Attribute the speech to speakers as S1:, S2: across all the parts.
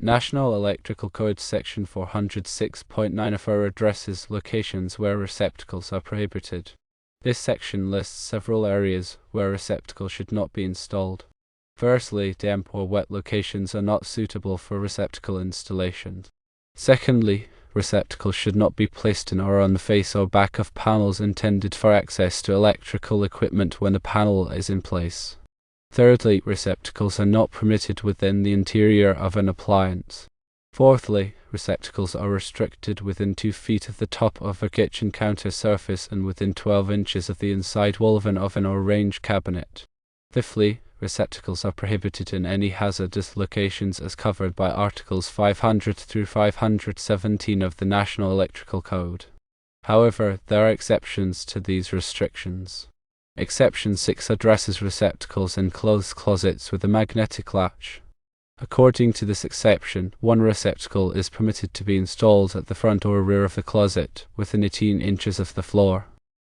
S1: National Electrical Code Section 406.94 addresses locations where receptacles are prohibited. This section lists several areas where receptacles should not be installed. Firstly, damp or wet locations are not suitable for receptacle installation. Secondly, receptacles should not be placed in or on the face or back of panels intended for access to electrical equipment when the panel is in place. Thirdly, receptacles are not permitted within the interior of an appliance. Fourthly, receptacles are restricted within 2 feet of the top of a kitchen counter surface and within 12 inches of the inside wall of an oven or range cabinet. Fifthly, receptacles are prohibited in any hazardous locations as covered by Articles 500 through 517 of the National Electrical Code. However, there are exceptions to these restrictions. Exception 6 addresses receptacles in closed closets with a magnetic latch. According to this exception, one receptacle is permitted to be installed at the front or rear of the closet, within 18 inches of the floor.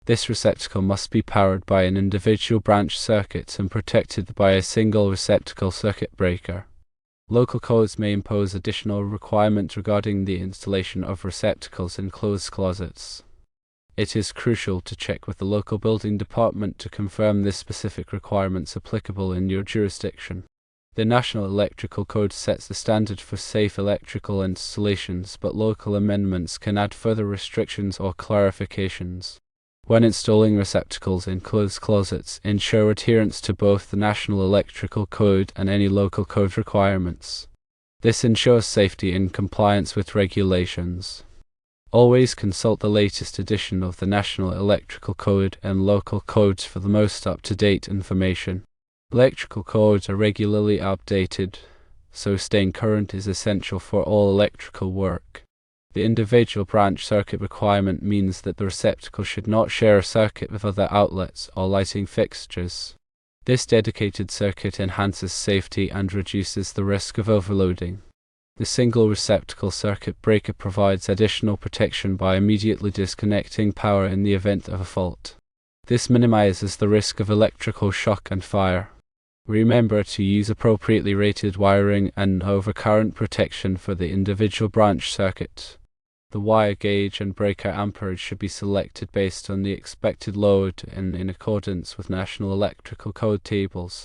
S1: This receptacle must be powered by an individual branch circuit and protected by a single receptacle circuit breaker. Local codes may impose additional requirements regarding the installation of receptacles in closed closets. It is crucial to check with the local building department to confirm the specific requirements applicable in your jurisdiction. The National Electrical Code sets the standard for safe electrical installations, but local amendments can add further restrictions or clarifications. When installing receptacles in closed closets, ensure adherence to both the National Electrical Code and any local code requirements. This ensures safety and compliance with regulations. Always consult the latest edition of the National Electrical Code and local codes for the most up-to-date information. Electrical codes are regularly updated, so staying current is essential for all electrical work. The individual branch circuit requirement means that the receptacle should not share a circuit with other outlets or lighting fixtures. This dedicated circuit enhances safety and reduces the risk of overloading. The single receptacle circuit breaker provides additional protection by immediately disconnecting power in the event of a fault. This minimizes the risk of electrical shock and fire. Remember to use appropriately rated wiring and overcurrent protection for the individual branch circuit. The wire gauge and breaker amperage should be selected based on the expected load and in accordance with National Electrical Code tables.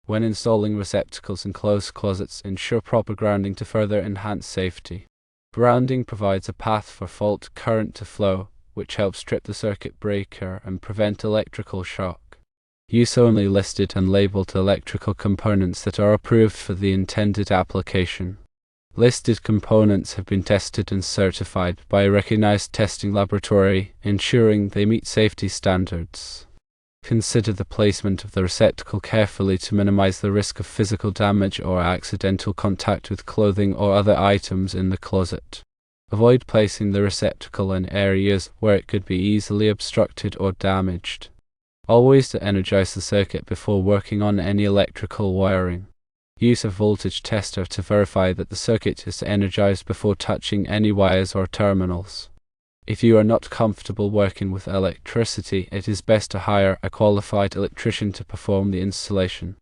S1: When installing receptacles in closed closets, ensure proper grounding to further enhance safety. Grounding provides a path for fault current to flow, which helps strip the circuit breaker and prevent electrical shock. Use only listed and labeled electrical components that are approved for the intended application. Listed components have been tested and certified by a recognized testing laboratory, ensuring they meet safety standards. Consider the placement of the receptacle carefully to minimize the risk of physical damage or accidental contact with clothing or other items in the closet. Avoid placing the receptacle in areas where it could be easily obstructed or damaged. Always energize the circuit before working on any electrical wiring. Use a voltage tester to verify that the circuit is energized before touching any wires or terminals. If you are not comfortable working with electricity, it is best to hire a qualified electrician to perform the installation.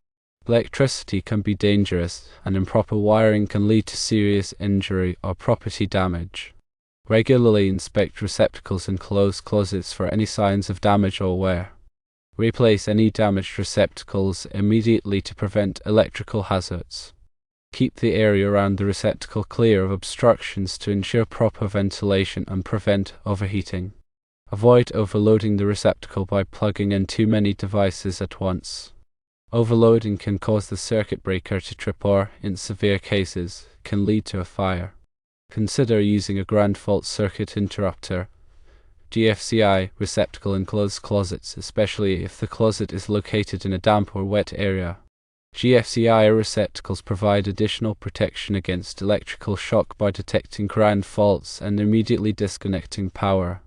S1: Electricity can be dangerous, and improper wiring can lead to serious injury or property damage. Regularly inspect receptacles in closed closets for any signs of damage or wear. Replace any damaged receptacles immediately to prevent electrical hazards. Keep the area around the receptacle clear of obstructions to ensure proper ventilation and prevent overheating. Avoid overloading the receptacle by plugging in too many devices at once. Overloading can cause the circuit breaker to trip or, in severe cases, can lead to a fire. Consider using a ground fault circuit interrupter (GFCI) receptacle in closed closets, especially if the closet is located in a damp or wet area. GFCI receptacles provide additional protection against electrical shock by detecting ground faults and immediately disconnecting power.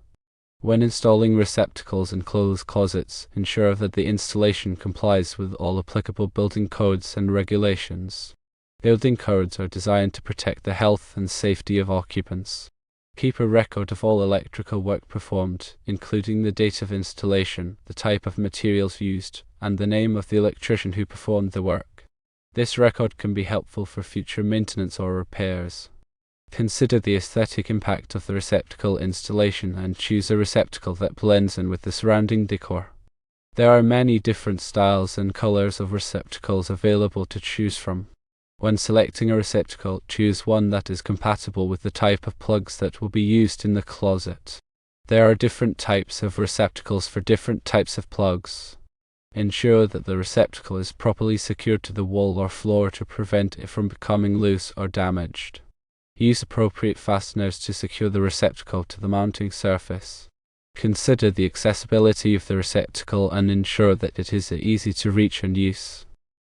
S1: When installing receptacles in closed closets, ensure that the installation complies with all applicable building codes and regulations. Building codes are designed to protect the health and safety of occupants. Keep a record of all electrical work performed, including the date of installation, the type of materials used, and the name of the electrician who performed the work. This record can be helpful for future maintenance or repairs. Consider the aesthetic impact of the receptacle installation and choose a receptacle that blends in with the surrounding decor. There are many different styles and colors of receptacles available to choose from. When selecting a receptacle, choose one that is compatible with the type of plugs that will be used in the closet. There are different types of receptacles for different types of plugs. Ensure that the receptacle is properly secured to the wall or floor to prevent it from becoming loose or damaged. Use appropriate fasteners to secure the receptacle to the mounting surface. Consider the accessibility of the receptacle and ensure that it is easy to reach and use.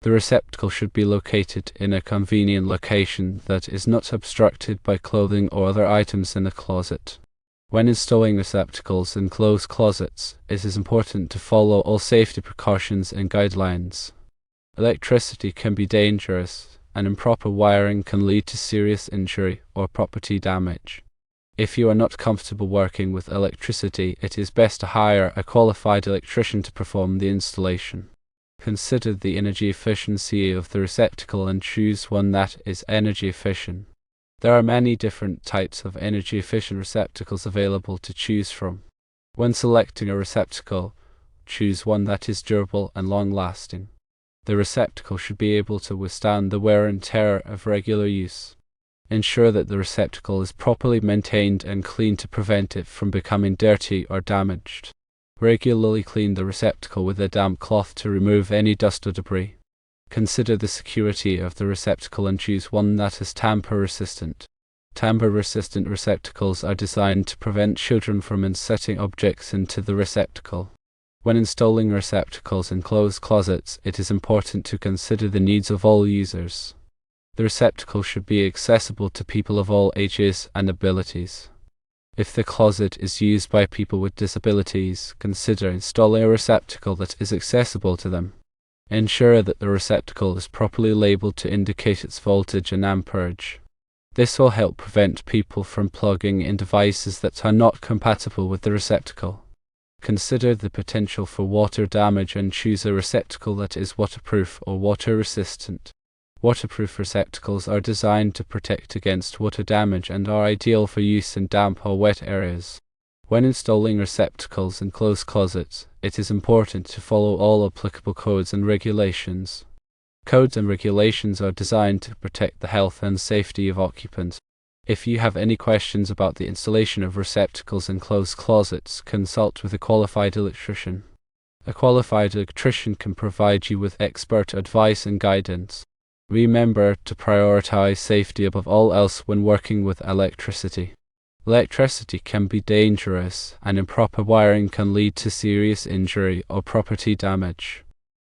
S1: The receptacle should be located in a convenient location that is not obstructed by clothing or other items in the closet. When installing receptacles in closed closets, it is important to follow all safety precautions and guidelines. Electricity can be dangerous, and improper wiring can lead to serious injury or property damage. If you are not comfortable working with electricity, it is best to hire a qualified electrician to perform the installation. Consider the energy efficiency of the receptacle and choose one that is energy efficient. There are many different types of energy-efficient receptacles available to choose from. When selecting a receptacle, choose one that is durable and long-lasting. The receptacle should be able to withstand the wear and tear of regular use. Ensure that the receptacle is properly maintained and clean to prevent it from becoming dirty or damaged. Regularly clean the receptacle with a damp cloth to remove any dust or debris. Consider the security of the receptacle and choose one that is tamper-resistant. Tamper-resistant receptacles are designed to prevent children from inserting objects into the receptacle. When installing receptacles in closed closets, it is important to consider the needs of all users. The receptacle should be accessible to people of all ages and abilities. If the closet is used by people with disabilities, consider installing a receptacle that is accessible to them. Ensure that the receptacle is properly labeled to indicate its voltage and amperage. This will help prevent people from plugging in devices that are not compatible with the receptacle. Consider the potential for water damage and choose a receptacle that is waterproof or water resistant. Waterproof receptacles are designed to protect against water damage and are ideal for use in damp or wet areas. When installing receptacles in closed closets, it is important to follow all applicable codes and regulations. Codes and regulations are designed to protect the health and safety of occupants. If you have any questions about the installation of receptacles in closed closets, consult with a qualified electrician. A qualified electrician can provide you with expert advice and guidance. Remember to prioritize safety above all else when working with electricity. Electricity can be dangerous, and improper wiring can lead to serious injury or property damage.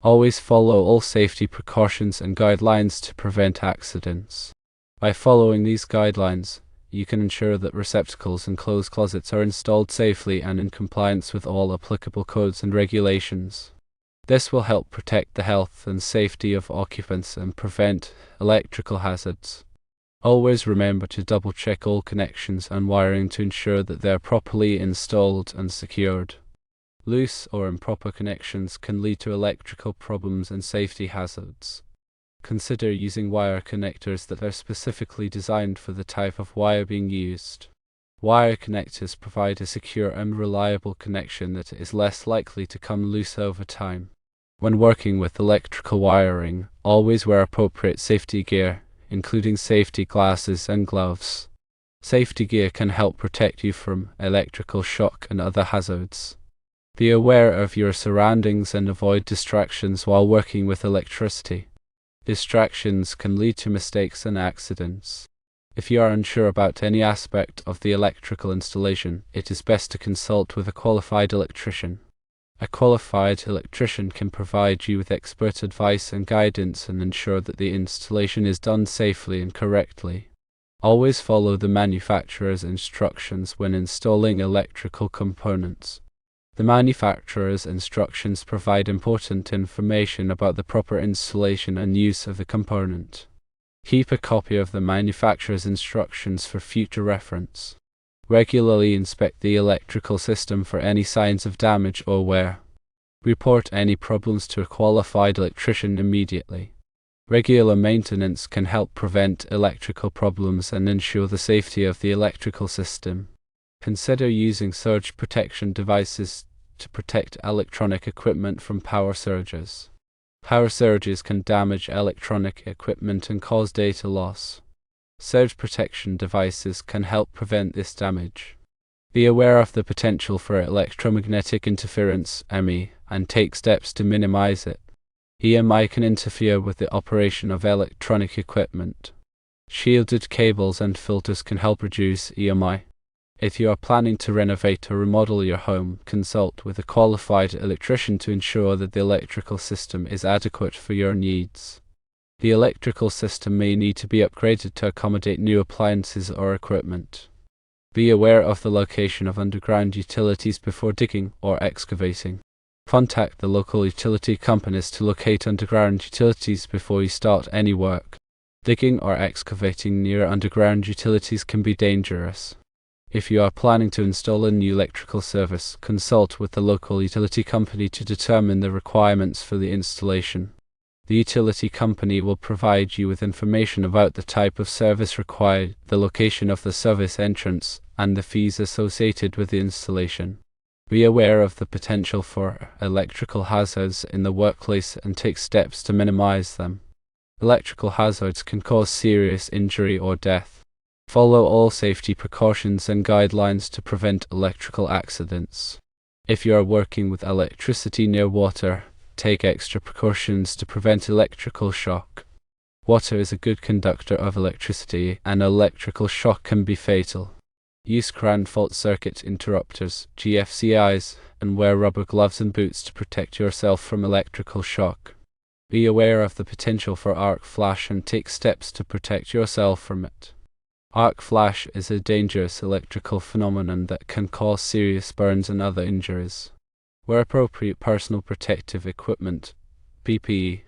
S1: Always follow all safety precautions and guidelines to prevent accidents. By following these guidelines, you can ensure that receptacles in closed closets are installed safely and in compliance with all applicable codes and regulations. This will help protect the health and safety of occupants and prevent electrical hazards. Always remember to double-check all connections and wiring to ensure that they are properly installed and secured. Loose or improper connections can lead to electrical problems and safety hazards. Consider using wire connectors that are specifically designed for the type of wire being used. Wire connectors provide a secure and reliable connection that is less likely to come loose over time. When working with electrical wiring, always wear appropriate safety gear, including safety glasses and gloves. Safety gear can help protect you from electrical shock and other hazards. Be aware of your surroundings and avoid distractions while working with electricity. Distractions can lead to mistakes and accidents. If you are unsure about any aspect of the electrical installation, it is best to consult with a qualified electrician. A qualified electrician can provide you with expert advice and guidance and ensure that the installation is done safely and correctly. Always follow the manufacturer's instructions when installing electrical components. The manufacturer's instructions provide important information about the proper installation and use of the component. Keep a copy of the manufacturer's instructions for future reference. Regularly inspect the electrical system for any signs of damage or wear. Report any problems to a qualified electrician immediately. Regular maintenance can help prevent electrical problems and ensure the safety of the electrical system. Consider using surge protection devices to protect electronic equipment from power surges. Power surges can damage electronic equipment and cause data loss. Surge protection devices can help prevent this damage. Be aware of the potential for electromagnetic interference (EMI) and take steps to minimize it. EMI can interfere with the operation of electronic equipment. Shielded cables and filters can help reduce EMI. If you are planning to renovate or remodel your home, consult with a qualified electrician to ensure that the electrical system is adequate for your needs. The electrical system may need to be upgraded to accommodate new appliances or equipment. Be aware of the location of underground utilities before digging or excavating. Contact the local utility companies to locate underground utilities before you start any work. Digging or excavating near underground utilities can be dangerous. If you are planning to install a new electrical service, consult with the local utility company to determine the requirements for the installation. The utility company will provide you with information about the type of service required, the location of the service entrance, and the fees associated with the installation. Be aware of the potential for electrical hazards in the workplace and take steps to minimize them. Electrical hazards can cause serious injury or death. Follow all safety precautions and guidelines to prevent electrical accidents. If you are working with electricity near water, take extra precautions to prevent electrical shock. Water is a good conductor of electricity, and electrical shock can be fatal. Use ground fault circuit interrupters (GFCIs) and wear rubber gloves and boots to protect yourself from electrical shock. Be aware of the potential for arc flash and take steps to protect yourself from it. Arc flash is a dangerous electrical phenomenon that can cause serious burns and other injuries. Wear appropriate personal protective equipment (PPE)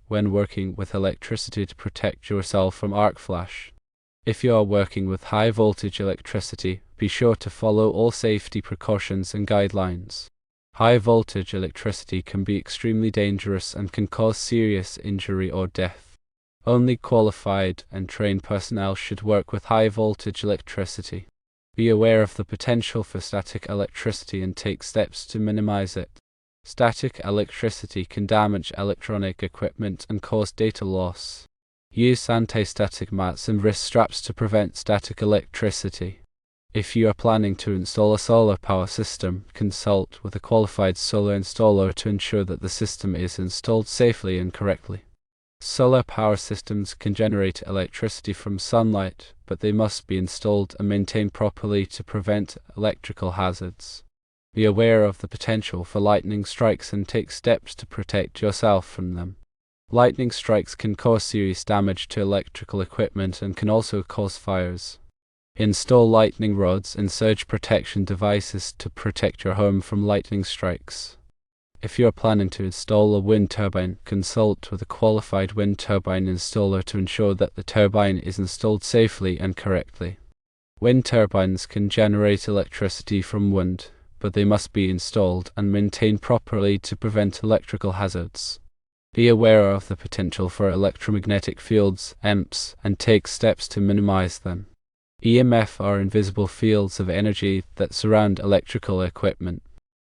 S1: when working with electricity to protect yourself from arc flash. If you are working with high voltage electricity, be sure to follow all safety precautions and guidelines. High voltage electricity can be extremely dangerous and can cause serious injury or death. Only qualified and trained personnel should work with high voltage electricity. Be aware of the potential for static electricity and take steps to minimize it. Static electricity can damage electronic equipment and cause data loss. Use anti-static mats and wrist straps to prevent static electricity. If you are planning to install a solar power system, consult with a qualified solar installer to ensure that the system is installed safely and correctly. Solar power systems can generate electricity from sunlight, but they must be installed and maintained properly to prevent electrical hazards. Be aware of the potential for lightning strikes and take steps to protect yourself from them. Lightning strikes can cause serious damage to electrical equipment and can also cause fires. Install lightning rods and surge protection devices to protect your home from lightning strikes. If you are planning to install a wind turbine, consult with a qualified wind turbine installer to ensure that the turbine is installed safely and correctly. Wind turbines can generate electricity from wind, but they must be installed and maintained properly to prevent electrical hazards. Be aware of the potential for electromagnetic fields (EMFs) and take steps to minimize them. EMF are invisible fields of energy that surround electrical equipment.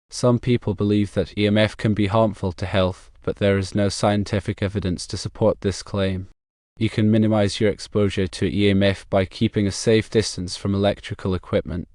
S1: Some people believe that EMF can be harmful to health, but there is no scientific evidence to support this claim. You can minimize your exposure to EMF by keeping a safe distance from electrical equipment.